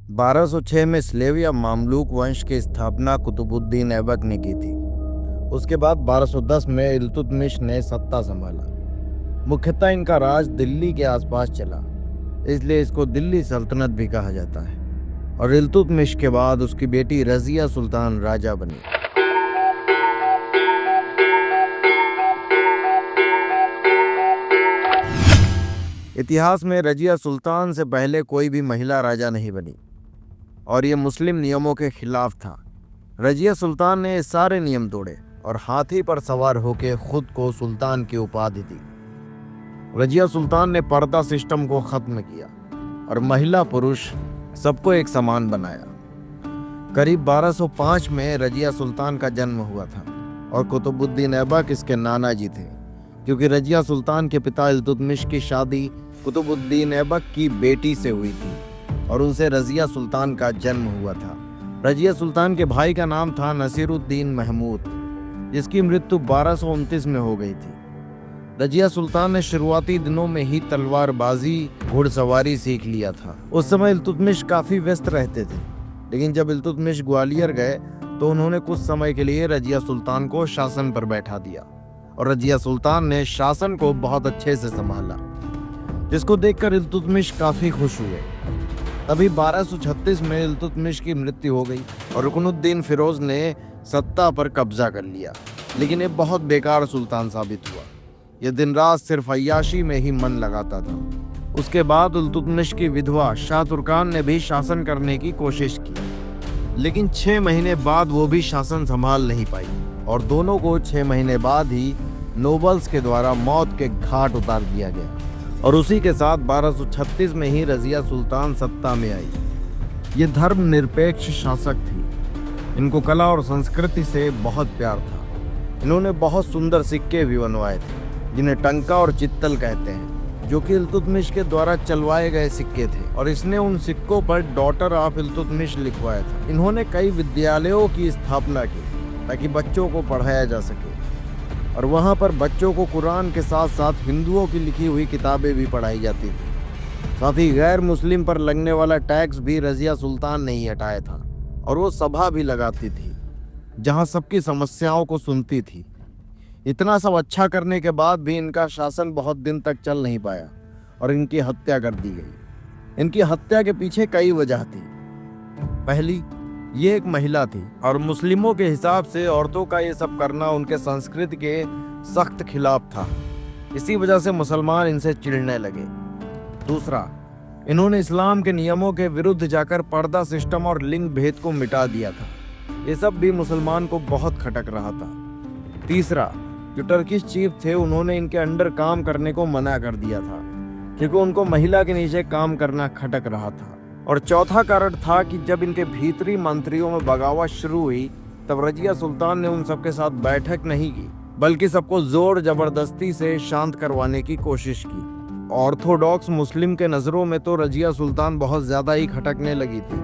1206 में स्लेविया मामलूक वंश की स्थापना कुतुबुद्दीन ऐबक ने की थी। उसके बाद 1210 में इल्तुतमिश ने सत्ता संभाला। मुख्यतः इनका राज दिल्ली के आसपास चला, इसलिए इसको दिल्ली सल्तनत भी कहा जाता है। और इल्तुतमिश के बाद उसकी बेटी रजिया सुल्तान राजा बनी। इतिहास में रजिया सुल्तान से पहले कोई भी महिला राजा नहीं बनी और ये मुस्लिम नियमों के खिलाफ था। रजिया सुल्तान ने सारे नियम तोड़े और हाथी पर सवार होकर खुद को सुल्तान की उपाधि दी। रजिया सुल्तान ने पर्दा सिस्टम को खत्म किया और महिला पुरुष सबको एक समान बनाया। करीब 1205 में रजिया सुल्तान का जन्म हुआ था और कुतुबुद्दीन ऐबक इसके नाना जी थे, क्योंकि रजिया सुल्तान के पिता इल्तुतमिश की शादी कुतुबुद्दीन ऐबक की बेटी से हुई थी और उनसे रजिया सुल्तान का जन्म हुआ था। रजिया सुल्तान के भाई का नाम था नसीरुद्दीन महमूद, जिसकी मृत्यु 1229 में हो गई थी। रजिया सुल्तान ने शुरुआती दिनों में ही तलवारबाजी, घुड़सवारी सीख लिया था। उस समय इल्तुतमिश काफी व्यस्त रहते थे, लेकिन जब इल्तुतमिश ग्वालियर गए तो उन्होंने कुछ समय के लिए रजिया सुल्तान को शासन पर बैठा दिया और रजिया सुल्तान ने शासन को बहुत अच्छे से संभाला, जिसको देखकर इल्तुतमिश काफी खुश हुए। तभी 1236 में इल्तुतमिश की मृत्यु हो गई और रुकनुद्दीन फिरोज ने सत्ता पर कब्जा कर लिया, लेकिन ये बहुत बेकार सुल्तान साबित हुआ। यह दिन रात सिर्फ अय्याशी में ही मन लगाता था। उसके बाद इल्तुतमिश की विधवा शाह तुर्कान ने भी शासन करने की कोशिश की, लेकिन 6 महीने बाद वो भी शासन संभाल नहीं पाई और दोनों को 6 महीने बाद ही नोबल्स के द्वारा मौत के घाट उतार दिया गया। और उसी के साथ 1236 में ही रजिया सुल्तान सत्ता में आई। ये धर्मनिरपेक्ष शासक थी। इनको कला और संस्कृति से बहुत प्यार था। इन्होंने बहुत सुंदर सिक्के भी बनवाए थे, जिन्हें टंका और चित्तल कहते हैं, जो कि इल्तुतमिश के द्वारा चलवाए गए सिक्के थे और इसने उन सिक्कों पर डॉटर ऑफ इल्तुतमिश लिखवाया था। इन्होंने कई विद्यालयों की स्थापना की ताकि बच्चों को पढ़ाया जा सके और वहाँ पर बच्चों को कुरान के साथ साथ हिंदुओं की लिखी हुई किताबें भी पढ़ाई जाती थी। साथ ही गैर मुस्लिम पर लगने वाला टैक्स भी रजिया सुल्तान ने ही हटाया था और वो सभा भी लगाती थी जहाँ सबकी समस्याओं को सुनती थी। इतना सब अच्छा करने के बाद भी इनका शासन बहुत दिन तक चल नहीं पाया और इनकी हत्या कर दी गई। इनकी हत्या के पीछे कई वजह थी। पहली, ये एक महिला थी और मुस्लिमों के हिसाब से औरतों का ये सब करना उनके संस्कृति के सख्त खिलाफ था। इसी वजह से मुसलमान इनसे चिढ़ने लगे। दूसरा, इन्होंने इस्लाम के नियमों के विरुद्ध जाकर पर्दा सिस्टम और लिंग भेद को मिटा दिया था। ये सब भी मुसलमान को बहुत खटक रहा था। तीसरा, जो टर्किश चीफ थे उन्होंने इनके अंडर काम करने को मना कर दिया था, क्योंकि उनको महिला के नीचे काम करना खटक रहा था। और चौथा कारण था कि जब इनके भीतरी मंत्रियों में बगावत शुरू हुई तब रजिया सुल्तान ने उन सबके साथ बैठक नहीं की, बल्कि सबको जोर जबरदस्ती से शांत करवाने की कोशिश की। ऑर्थोडॉक्स मुस्लिम के नज़रों में तो रजिया सुल्तान बहुत ज़्यादा ही खटकने लगी थी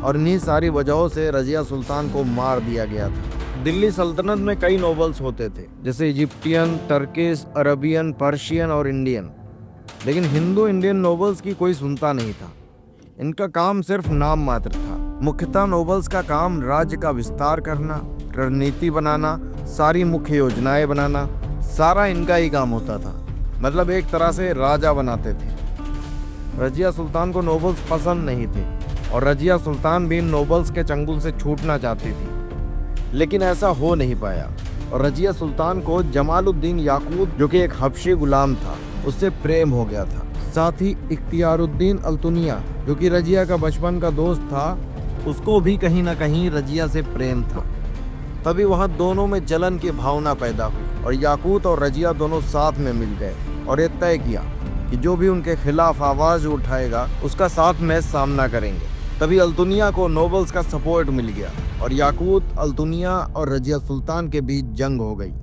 और इन्हीं सारी वजहों से रजिया सुल्तान को मार दिया गया था। दिल्ली सल्तनत में कई नोबल्स होते थे, जैसे इजिप्टियन, टर्किश, अरबियन, पर्शियन और इंडियन, लेकिन हिंदू इंडियन नोबल्स की कोई सुनता नहीं था। इनका काम सिर्फ नाम मात्र था। मुख्यतः नोबल्स का काम राज्य का विस्तार करना, रणनीति बनाना, सारी मुख्य योजनाएं बनाना, सारा इनका ही काम होता था। मतलब एक तरह से राजा बनाते थे। रजिया सुल्तान को नोबल्स पसंद नहीं थे और रजिया सुल्तान भी नोबल्स के चंगुल से छूटना चाहती थी, लेकिन ऐसा हो नहीं पाया और रजिया सुल्तान को जमालुद्दीन याकूत, जो कि एक हबशी गुलाम था, उससे प्रेम हो गया था। साथ ही इख्तियारुद्दीन अल्तुनिया, जो कि रजिया का बचपन का दोस्त था, उसको भी कहीं ना कहीं रजिया से प्रेम था। तभी वहाँ दोनों में जलन की भावना पैदा हुई और याकूत और रजिया दोनों साथ में मिल गए और ये तय किया कि जो भी उनके खिलाफ आवाज़ उठाएगा उसका साथ में सामना करेंगे। तभी अल्तुनिया को नोबल्स का सपोर्ट मिल गया और याकूत, अल्तुनिया और रजिया सुल्तान के बीच जंग हो गई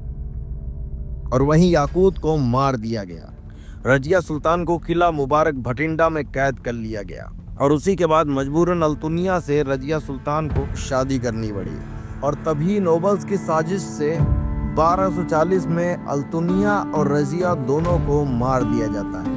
और वहीं याकूत को मार दिया गया। रजिया सुल्तान को किला मुबारक भटिंडा में कैद कर लिया गया और उसी के बाद मजबूरन अल्तुनिया से रजिया सुल्तान को शादी करनी पड़ी और तभी नोबल्स की साजिश से 1240 में अल्तुनिया और रजिया दोनों को मार दिया जाता है।